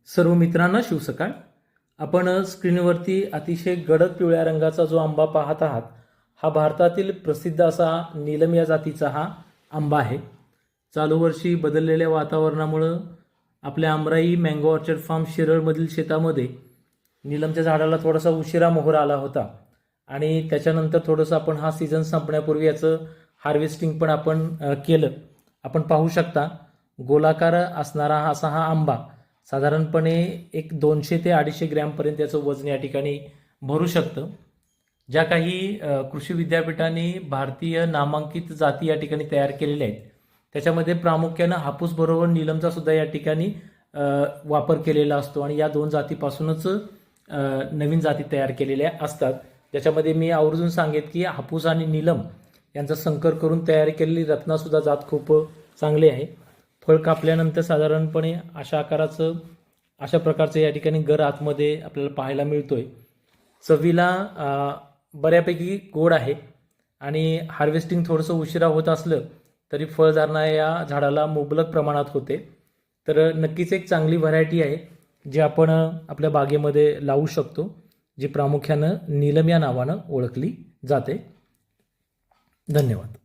सर्व मित्रांना शिवसकाळ. आपण स्क्रीनवरती अतिशय गडद पिवळ्या रंगाचा जो आंबा पाहत आहात हा भारतातील प्रसिद्ध असा नीलम या जातीचा हा आंबा आहे. चालू वर्षी बदललेल्या वातावरणामुळं आपल्या अमराई मँगो ऑर्चर्ड फार्म शिरळमधील शेतामध्ये नीलमच्या झाडाला थोडासा उशिरा मोहर आला होता आणि त्याच्यानंतर थोडंसं आपण हा सीझन संपण्यापूर्वी याचं हार्वेस्टिंग पण आपण केलं. आपण पाहू शकता गोलाकार असणारा असा हा आंबा साधारणपणे एक 200 ते 250 ग्रॅमपर्यंत याचं वजन या ठिकाणी भरू शकतं. ज्या काही कृषी विद्यापीठांनी भारतीय नामांकित जाती या ठिकाणी तयार केलेल्या आहेत त्याच्यामध्ये प्रामुख्यानं हापूस बरोबर नीलमचा सुद्धा या ठिकाणी वापर केलेला असतो आणि या दोन जातीपासूनच नवीन जाती तयार केलेल्या असतात. ज्याच्यामध्ये मी आवर्जून सांगेन की हापूस आणि नीलम यांचा संकर करून तयार केलेली रत्नासुद्धा जात खूप चांगली आहे. फळ कापल्यानंतर साधारणपणे अशा आकाराचं अशा प्रकारचं या ठिकाणी गर आतमध्ये आपल्याला पाहायला मिळतोय. चवीला बऱ्यापैकी गोड आहे आणि हार्वेस्टिंग थोडंसं उशिरा होत असलं तरी फळधारणा या झाडाला मुबलक प्रमाणात होते. तर नक्कीच एक चांगली व्हरायटी आहे जी आपण आपल्या बागेमध्ये लावू शकतो, जी प्रामुख्यानं नीलम या नावानं ओळखली जाते. धन्यवाद.